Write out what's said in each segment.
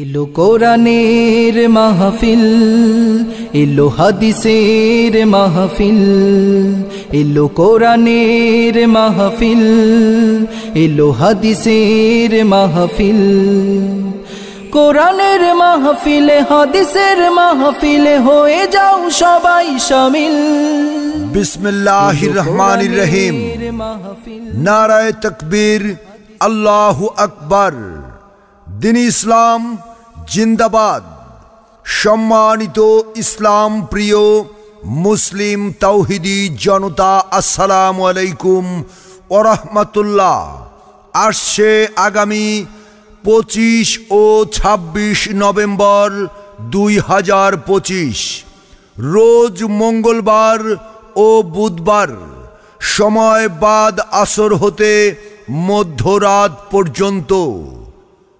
এলো কোরআনের মাহফিল, এলো হাদিসের মাহফিল, এলো কোরআনের মাহফিল, এলো হাদিসের মাহফিল। কোরআনের মাহফিলে হাদিসের মাহফিলে হয়ে যাও সবাই শামিল। বিসমিল্লাহির রহমানির রহিম। নারায়ে তাকবীর, আল্লাহু আকবার। দিন ইসলাম জিন্দাবাদ। সম্মানিত ইসলাম প্রিয় মুসলিম তাওহিদি জনতা, আসসালামু আলাইকুম ওয়া রাহমাতুল্লাহ। আসছে আগামী 25 ও 26 নভেম্বর 2025 রোজ মঙ্গলবার ও বুধবার, সময় বাদ আসর হতে মধ্যরাত পর্যন্ত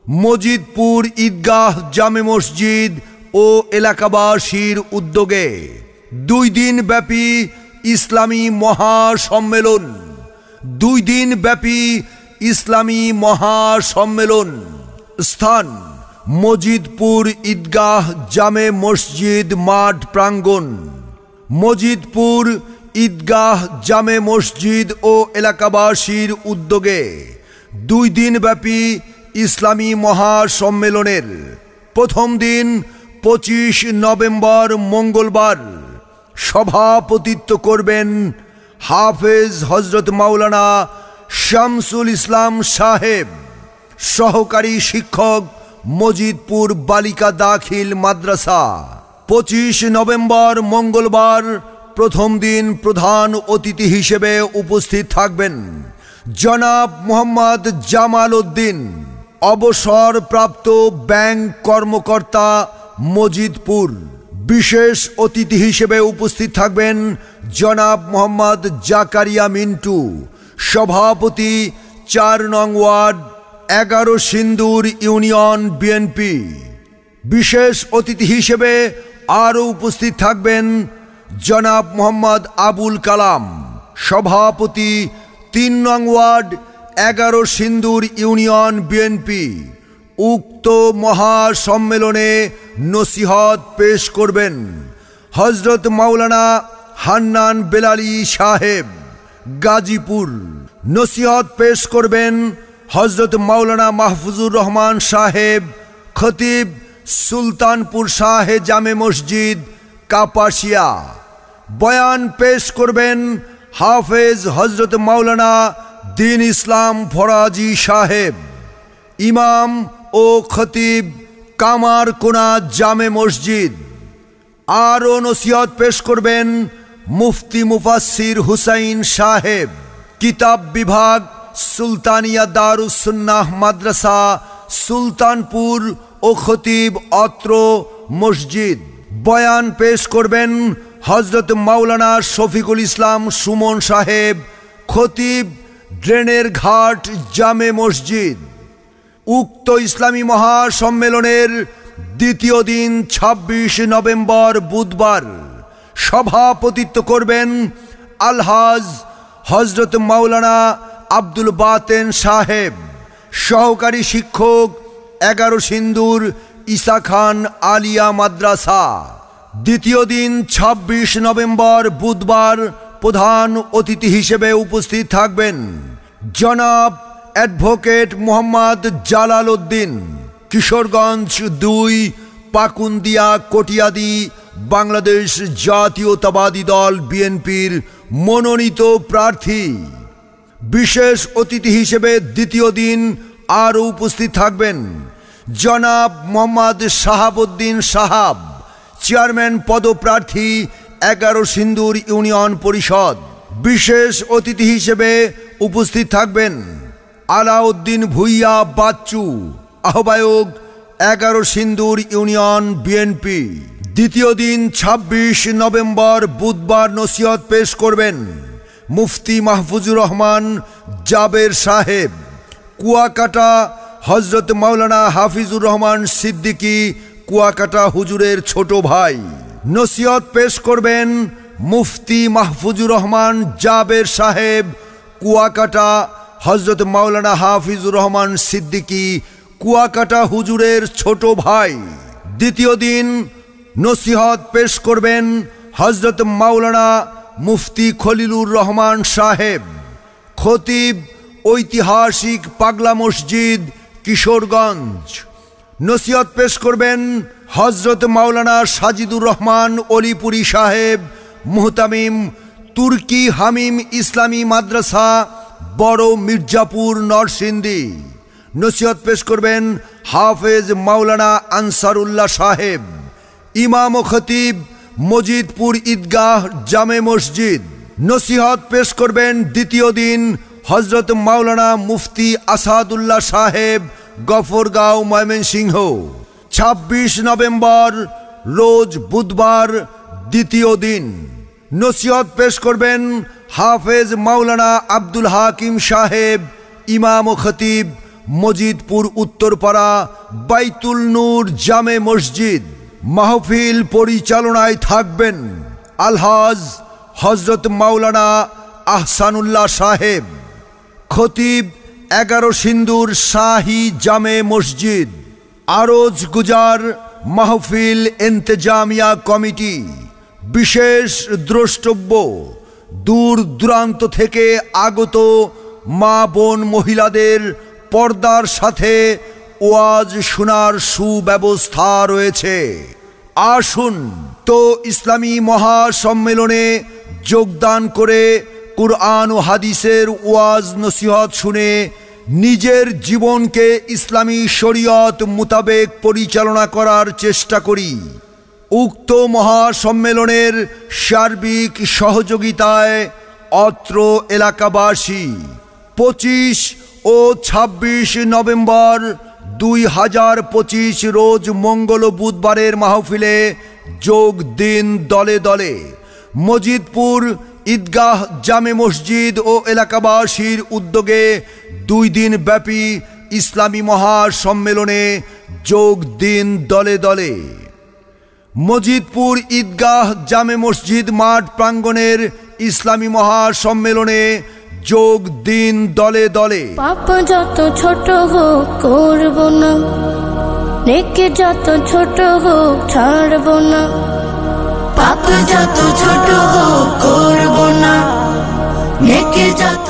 মজিদপুর ঈদগাহ জামে মসজিদ ও এলাকাবাসীর উদ্যোগে 2 দিন ব্যাপী ইসলামী মহাসম্মেলন। 2 দিন ব্যাপী ইসলামী মহাসম্মেলন। স্থান মজিদপুর ঈদগাহ জামে মসজিদ মাঠ প্রাঙ্গণ। মজিদপুর ঈদগাহ জামে মসজিদ ও এলাকাবাসীর উদ্যোগে 2 দিন ব্যাপী ইসলামী মহাসম্মেলনের প্রথম দিন 25 নভেম্বর মঙ্গলবার সভাপতিত্ব করবেন হাফেজ হযরত মাওলানা শামসুল ইসলাম সাহেব, সহকারী শিক্ষক, মজিদপুর বালিকা দাখিল মাদ্রাসা। 25 নভেম্বর মঙ্গলবার প্রথম দিন প্রধান অতিথি হিসেবে উপস্থিত থাকবেন জনাব মোহাম্মদ জামাল উদ্দিন, অবসরপ্রাপ্ত ব্যাংক কর্মকর্তা, মজিদপুর। বিশেষ অতিথি হিসেবে উপস্থিত থাকবেন জনাব মোহাম্মদ জাকারিয়া মিন্টু, সভাপতি, 4 নং ওয়ার্ড, 11 সিন্দুর ইউনিয়ন বিএনপি। বিশেষ অতিথি হিসেবে আরও উপস্থিত থাকবেন জনাব মোহাম্মদ আবুল কালাম, সভাপতি, 3 নং ওয়ার্ড, 11 সিন্দুর ইউনিয়ন বিএনপি। উক্ত মহাসম্মেলনে নসিহত পেশ করবেন হযরত মাওলানা হান্নান বেলালী সাহেব, গাজীপুর। নসিহত পেশ করবেন হযরত মাওলানা মাহফুজুর রহমান সাহেব, খতিব, সুলতানপুর শাহে জামে মসজিদ, কাপাসিয়া। বয়ান পেশ করবেন হাফেজ হযরত মাওলানা দ্বীন ইসলাম ফরাজি সাহেব, ইমাম ও খতিব, কামারকোনা জামে মসজিদ। আরও নসিহত পেশ করবেন মুফতি মুফাসসির হুসাইন সাহেব, কিতাব বিভাগ, সুলতানিয়া দারুস সুন্নাহ মাদ্রাসা, সুলতানপুর ও খতিব অত্র মসজিদ। বয়ান পেশ করবেন হযরত মাওলানা শফিকুল ইসলাম সুমন সাহেব, খতিব, ড্রেনের ঘাট জামে মসজিদ। উক্ত ইসলামী মহাসম্মেলনের দ্বিতীয় দিন 26 নভেম্বর বুধবার সভাপতিত্ব করবেন আলহাজ হযরত মাওলানা আব্দুল বাতেন সাহেব, সহকারী শিক্ষক, 11 সিন্দুর ঈসা খান আলিয়া মাদ্রাসা। দ্বিতীয় দিন 26 নভেম্বর বুধবার প্রধান অতিথি হিসেবে উপস্থিত থাকবেন জনাব অ্যাডভোকেট মোহাম্মদ জালাল উদ্দিন, কিশোরগঞ্জ 2, পাকুন্দিয়া, কটিয়াদি, বাংলাদেশ জাতীয়তাবাদী দল বিএনপির মনোনীত প্রার্থী। বিশেষ অতিথি হিসেবে দ্বিতীয় দিন আরও উপস্থিত থাকবেন জনাব মোহাম্মদ শাহাবুদ্দিন সাহাব, চেয়ারম্যান পদপ্রার্থী, 11 সিন্দুর ইউনিয়ন পরিষদ। বিশেষ অতিথি হিসেবে উপস্থিত থাকবেন আলাউদ্দিন ভুইয়া বাচ্চু, আহ্বায়ক, 11 সিন্দুর ইউনিয়ন বিএনপি। দ্বিতীয় দিন 26 নভেম্বর বুধবার নসিহত পেশ করবেন মুফতি মাহফুজুর রহমান জাবের সাহেব, কুয়াকাটা, হযরত মাওলানা হাফিজুর রহমান সিদ্দিকী, কুয়াকাটা হুজুরের ছোট ভাই। নসিহত পেশ করবেন মুফতি মাহফুজুর রহমান জাবের সাহেব, কুয়াকাটা, হযরত মাওলানা হাফিজুর রহমান সিদ্দিকী, কুয়াকাটা হুজুরের ছোট ভাই। দ্বিতীয় দিন নসিহত পেশ করবেন হযরত মাওলানা মুফতি খলিলুর রহমান সাহেব। খতিব ঐতিহাসিক পাগলা মসজিদ, কিশোরগঞ্জ। নসিহত পেশ করবেন হযরত মাওলানা সাজিদুর রহমান অলিপুরি সাহেব, মুহতামিম, তুর্কি হামিম ইসলামী মাদ্রাসা, বড় মির্জাপুর, নরসিংদী। নসিহত পেশ করবেন হাফেজ মাওলানা আনসারুল্লাহ সাহেব, ইমাম ও খতিব, মজিদপুর ঈদগাহ জামে মসজিদ। নসিহত পেশ করবেন দ্বিতীয় দিন হযরত মাওলানা মুফতি আসাদুল্লাহ সাহেব, গফরগাঁও, ময়মনসিংহ। 26 নভেম্বর রোজ বুধবার, দ্বিতীয় দিন। নসিহত পেশ করবেন হাফেজ মাওলানা আব্দুল হাকিম সাহেব, ইমাম ও খতিব, মজিদপুর উত্তরপাড়া, বাইতুল নূর জামে মসজিদ। মাহফিল পরিচালনায় থাকবেন আলহাজ হযরত মাওলানা আহসানুল্লাহ সাহেব। খতিব 11 সিন্দুর শাহী জামে মসজিদ। আরজ গুজার মাহফিল ইন্তেজামিয়া কমিটি। বিশেষ দ্রষ্টব্য দূর দূরান্ত থেকে আগত মা বোন মহিলাদের পর্দার সাথে ওয়াজ শোনার সুব্যবস্থা রয়েছে। আসুন তো ইসলামী মহাসম্মেলনে যোগদান করে কুরআন ও হাদিসের ওয়াজ নসিহত শুনে নিজের জীবনকে ইসলামী শরীয়ত মোতাবেক পরিচালনা করার চেষ্টা করি। উক্ত মহাসম্মেলনের সার্বিক সহযোগিতায় অত্র এলাকাবাসী 25 ও 26 নভেম্বর 2025 রোজ মঙ্গল বুধবারের মাহফিলে যোগ দিন দলে দলে। মজিদপুর ঈদগাহ জামে মসজিদ ও এলাকাবাসীর উদ্যোগে 2 দিন ব্যাপী ইসলামী মহাসম্মেলনে যোগ দিন দলে দলে। মজিদপুর ঈদগাহ জামে মসজিদ মাঠ প্রাঙ্গণের ইসলামী মহাসম্মেলনে যোগ দিন দলে দলে। পাপ যত ছোট হোক করব না, নেকি যত ছোট হোক ছাড়ব না। পাপ যত ছোট হোক করব না, নেকি যত